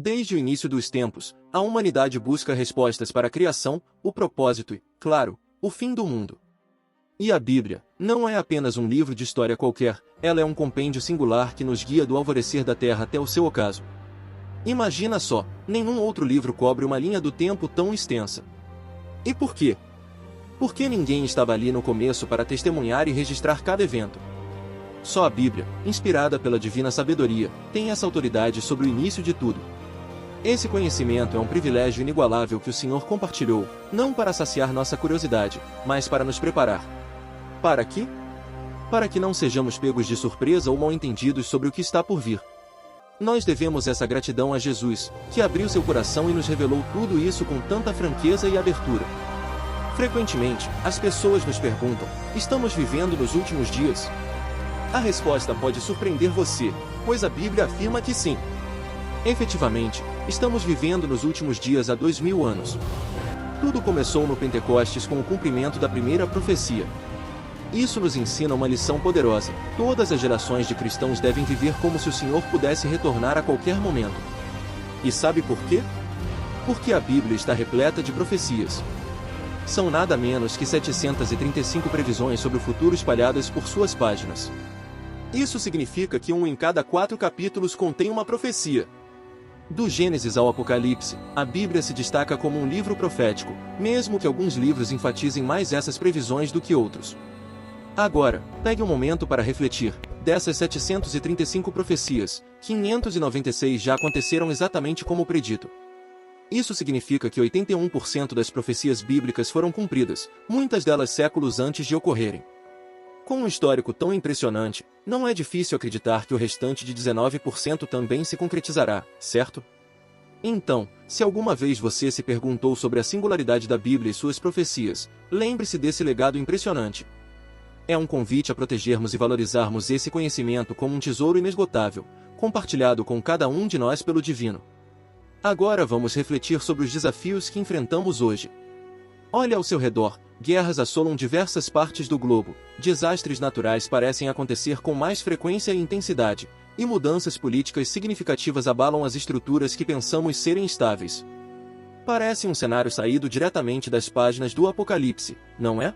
Desde o início dos tempos, a humanidade busca respostas para a criação, o propósito e, claro, o fim do mundo. E a Bíblia não é apenas um livro de história qualquer, ela é um compêndio singular que nos guia do alvorecer da Terra até o seu ocaso. Imagina só, nenhum outro livro cobre uma linha do tempo tão extensa. E por quê? Porque ninguém estava ali no começo para testemunhar e registrar cada evento. Só a Bíblia, inspirada pela divina sabedoria, tem essa autoridade sobre o início de tudo. Esse conhecimento é um privilégio inigualável que o Senhor compartilhou, não para saciar nossa curiosidade, mas para nos preparar. Para quê? Para que não sejamos pegos de surpresa ou mal-entendidos sobre o que está por vir. Nós devemos essa gratidão a Jesus, que abriu seu coração e nos revelou tudo isso com tanta franqueza e abertura. Frequentemente, as pessoas nos perguntam: estamos vivendo nos últimos dias? A resposta pode surpreender você, pois a Bíblia afirma que sim. Efetivamente, estamos vivendo nos últimos dias há 2000 anos. Tudo começou no Pentecostes com o cumprimento da primeira profecia. Isso nos ensina uma lição poderosa: todas as gerações de cristãos devem viver como se o Senhor pudesse retornar a qualquer momento. E sabe por quê? Porque a Bíblia está repleta de profecias. São nada menos que 735 previsões sobre o futuro espalhadas por suas páginas. Isso significa que 1 em cada 4 capítulos contém uma profecia. Do Gênesis ao Apocalipse, a Bíblia se destaca como um livro profético, mesmo que alguns livros enfatizem mais essas previsões do que outros. Agora, pegue um momento para refletir. Dessas 735 profecias, 596 já aconteceram exatamente como predito. Isso significa que 81% das profecias bíblicas foram cumpridas, muitas delas séculos antes de ocorrerem. Com um histórico tão impressionante, não é difícil acreditar que o restante de 19% também se concretizará, certo? Então, se alguma vez você se perguntou sobre a singularidade da Bíblia e suas profecias, lembre-se desse legado impressionante. É um convite a protegermos e valorizarmos esse conhecimento como um tesouro inesgotável, compartilhado com cada um de nós pelo Divino. Agora vamos refletir sobre os desafios que enfrentamos hoje. Olhe ao seu redor, guerras assolam diversas partes do globo, desastres naturais parecem acontecer com mais frequência e intensidade, e mudanças políticas significativas abalam as estruturas que pensamos serem estáveis. Parece um cenário saído diretamente das páginas do Apocalipse, não é?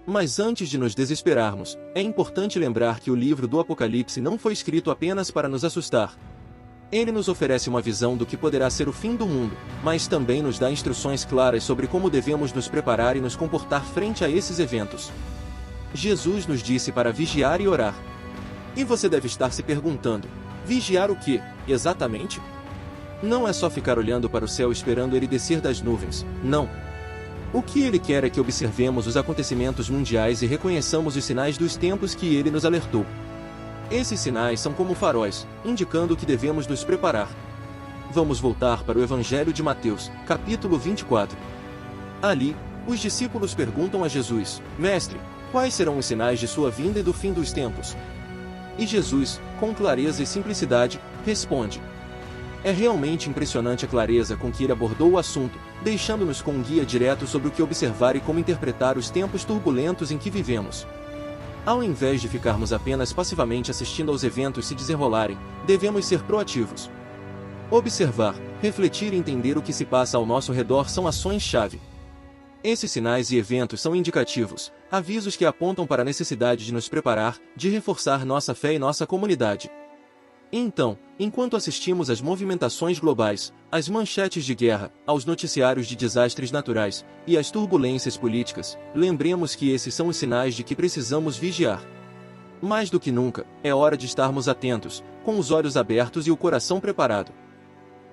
Mas antes de nos desesperarmos, é importante lembrar que o livro do Apocalipse não foi escrito apenas para nos assustar. Ele nos oferece uma visão do que poderá ser o fim do mundo, mas também nos dá instruções claras sobre como devemos nos preparar e nos comportar frente a esses eventos. Jesus nos disse para vigiar e orar. E você deve estar se perguntando: vigiar o quê, exatamente? Não é só ficar olhando para o céu esperando ele descer das nuvens, não. O que ele quer é que observemos os acontecimentos mundiais e reconheçamos os sinais dos tempos que ele nos alertou. Esses sinais são como faróis, indicando que devemos nos preparar. Vamos voltar para o Evangelho de Mateus, capítulo 24. Ali, os discípulos perguntam a Jesus: Mestre, quais serão os sinais de sua vinda e do fim dos tempos? E Jesus, com clareza e simplicidade, responde. É realmente impressionante a clareza com que ele abordou o assunto, deixando-nos com um guia direto sobre o que observar e como interpretar os tempos turbulentos em que vivemos. Ao invés de ficarmos apenas passivamente assistindo aos eventos se desenrolarem, devemos ser proativos. Observar, refletir e entender o que se passa ao nosso redor são ações-chave. Esses sinais e eventos são indicativos, avisos que apontam para a necessidade de nos preparar, de reforçar nossa fé e nossa comunidade. Então, enquanto assistimos às movimentações globais, às manchetes de guerra, aos noticiários de desastres naturais e às turbulências políticas, lembremos que esses são os sinais de que precisamos vigiar. Mais do que nunca, é hora de estarmos atentos, com os olhos abertos e o coração preparado.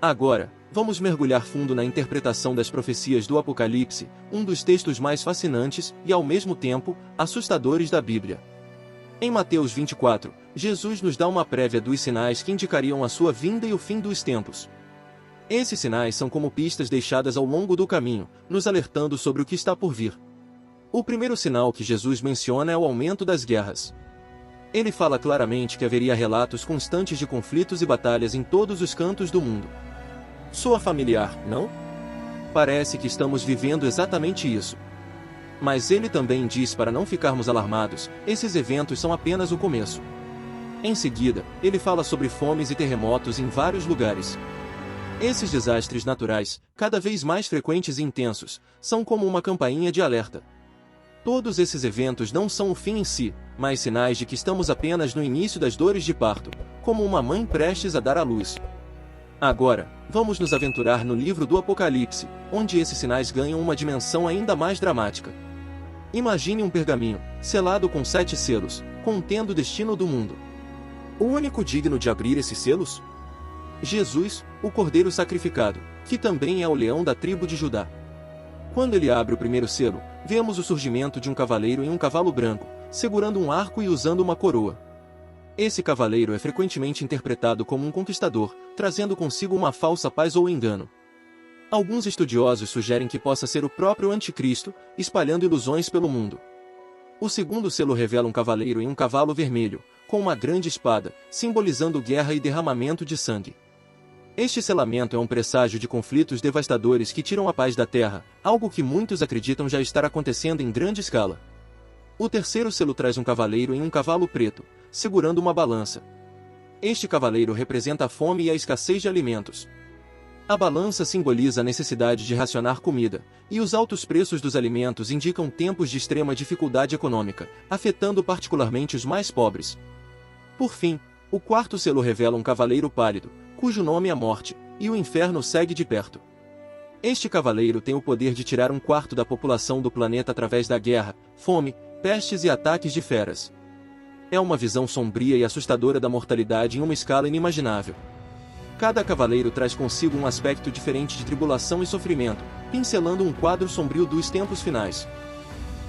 Agora, vamos mergulhar fundo na interpretação das profecias do Apocalipse, um dos textos mais fascinantes e, ao mesmo tempo, assustadores da Bíblia. Em Mateus 24, Jesus nos dá uma prévia dos sinais que indicariam a sua vinda e o fim dos tempos. Esses sinais são como pistas deixadas ao longo do caminho, nos alertando sobre o que está por vir. O primeiro sinal que Jesus menciona é o aumento das guerras. Ele fala claramente que haveria relatos constantes de conflitos e batalhas em todos os cantos do mundo. Soa familiar, não? Parece que estamos vivendo exatamente isso. Mas ele também diz para não ficarmos alarmados, esses eventos são apenas o começo. Em seguida, ele fala sobre fomes e terremotos em vários lugares. Esses desastres naturais, cada vez mais frequentes e intensos, são como uma campainha de alerta. Todos esses eventos não são o fim em si, mas sinais de que estamos apenas no início das dores de parto, como uma mãe prestes a dar à luz. Agora, vamos nos aventurar no livro do Apocalipse, onde esses sinais ganham uma dimensão ainda mais dramática. Imagine um pergaminho, selado com 7 selos, contendo o destino do mundo. O único digno de abrir esses selos? Jesus, o Cordeiro sacrificado, que também é o leão da tribo de Judá. Quando ele abre o primeiro selo, vemos o surgimento de um cavaleiro em um cavalo branco, segurando um arco e usando uma coroa. Esse cavaleiro é frequentemente interpretado como um conquistador, trazendo consigo uma falsa paz ou engano. Alguns estudiosos sugerem que possa ser o próprio Anticristo, espalhando ilusões pelo mundo. O segundo selo revela um cavaleiro em um cavalo vermelho, com uma grande espada, simbolizando guerra e derramamento de sangue. Este selamento é um presságio de conflitos devastadores que tiram a paz da terra, algo que muitos acreditam já estar acontecendo em grande escala. O terceiro selo traz um cavaleiro em um cavalo preto, segurando uma balança. Este cavaleiro representa a fome e a escassez de alimentos. A balança simboliza a necessidade de racionar comida, e os altos preços dos alimentos indicam tempos de extrema dificuldade econômica, afetando particularmente os mais pobres. Por fim, o quarto selo revela um cavaleiro pálido, cujo nome é Morte, e o inferno segue de perto. Este cavaleiro tem o poder de tirar 1/4 da população do planeta através da guerra, fome, pestes e ataques de feras. É uma visão sombria e assustadora da mortalidade em uma escala inimaginável. Cada cavaleiro traz consigo um aspecto diferente de tribulação e sofrimento, pincelando um quadro sombrio dos tempos finais.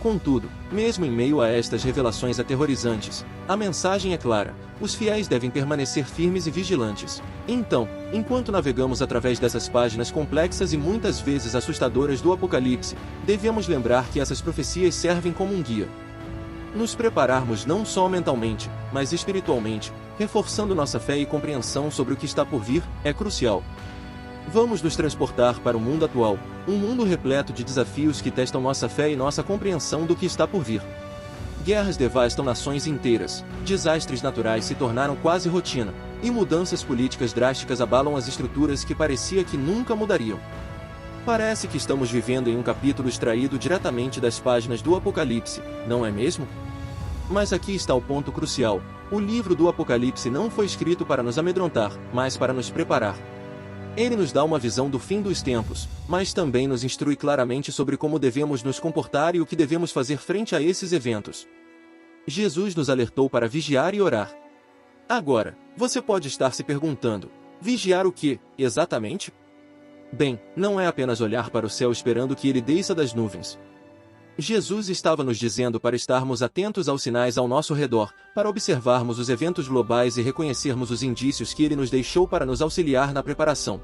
Contudo, mesmo em meio a estas revelações aterrorizantes, a mensagem é clara: os fiéis devem permanecer firmes e vigilantes. Então, enquanto navegamos através dessas páginas complexas e muitas vezes assustadoras do Apocalipse, devemos lembrar que essas profecias servem como um guia. Nos prepararmos não só mentalmente, mas espiritualmente, reforçando nossa fé e compreensão sobre o que está por vir, é crucial. Vamos nos transportar para o mundo atual, um mundo repleto de desafios que testam nossa fé e nossa compreensão do que está por vir. Guerras devastam nações inteiras, desastres naturais se tornaram quase rotina, e mudanças políticas drásticas abalam as estruturas que parecia que nunca mudariam. Parece que estamos vivendo em um capítulo extraído diretamente das páginas do Apocalipse, não é mesmo? Mas aqui está o ponto crucial: o livro do Apocalipse não foi escrito para nos amedrontar, mas para nos preparar. Ele nos dá uma visão do fim dos tempos, mas também nos instrui claramente sobre como devemos nos comportar e o que devemos fazer frente a esses eventos. Jesus nos alertou para vigiar e orar. Agora, você pode estar se perguntando: vigiar o quê, exatamente? Bem, não é apenas olhar para o céu esperando que ele desça das nuvens. Jesus estava nos dizendo para estarmos atentos aos sinais ao nosso redor, para observarmos os eventos globais e reconhecermos os indícios que ele nos deixou para nos auxiliar na preparação.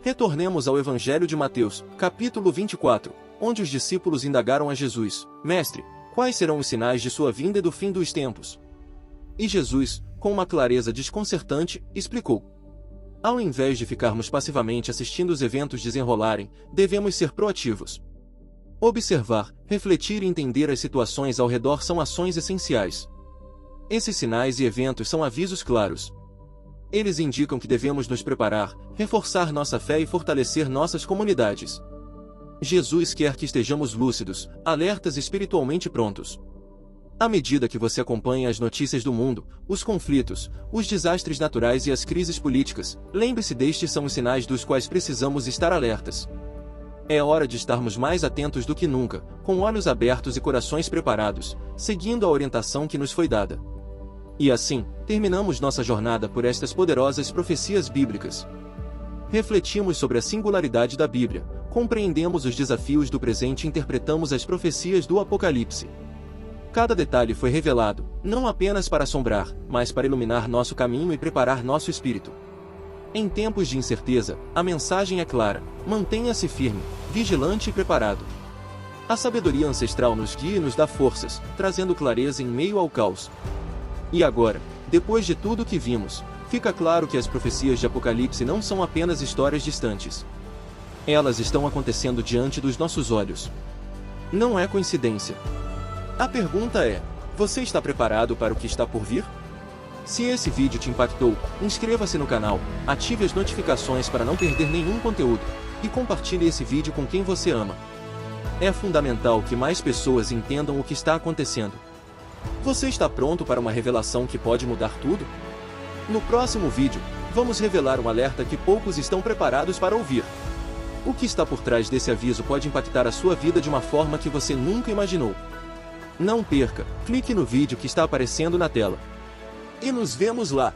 Retornemos ao Evangelho de Mateus, capítulo 24, onde os discípulos indagaram a Jesus: Mestre, quais serão os sinais de sua vinda e do fim dos tempos? E Jesus, com uma clareza desconcertante, explicou: ao invés de ficarmos passivamente assistindo os eventos desenrolarem, devemos ser proativos. Observar, refletir e entender as situações ao redor são ações essenciais. Esses sinais e eventos são avisos claros. Eles indicam que devemos nos preparar, reforçar nossa fé e fortalecer nossas comunidades. Jesus quer que estejamos lúcidos, alertas e espiritualmente prontos. À medida que você acompanha as notícias do mundo, os conflitos, os desastres naturais e as crises políticas, lembre-se, destes são os sinais dos quais precisamos estar alertas. É hora de estarmos mais atentos do que nunca, com olhos abertos e corações preparados, seguindo a orientação que nos foi dada. E assim, terminamos nossa jornada por estas poderosas profecias bíblicas. Refletimos sobre a singularidade da Bíblia, compreendemos os desafios do presente e interpretamos as profecias do Apocalipse. Cada detalhe foi revelado, não apenas para assombrar, mas para iluminar nosso caminho e preparar nosso espírito. Em tempos de incerteza, a mensagem é clara: mantenha-se firme, vigilante e preparado. A sabedoria ancestral nos guia e nos dá forças, trazendo clareza em meio ao caos. E agora, depois de tudo o que vimos, fica claro que as profecias de Apocalipse não são apenas histórias distantes. Elas estão acontecendo diante dos nossos olhos. Não é coincidência. A pergunta é: você está preparado para o que está por vir? Se esse vídeo te impactou, inscreva-se no canal, ative as notificações para não perder nenhum conteúdo, e compartilhe esse vídeo com quem você ama. É fundamental que mais pessoas entendam o que está acontecendo. Você está pronto para uma revelação que pode mudar tudo? No próximo vídeo, vamos revelar um alerta que poucos estão preparados para ouvir. O que está por trás desse aviso pode impactar a sua vida de uma forma que você nunca imaginou. Não perca, clique no vídeo que está aparecendo na tela. E nos vemos lá!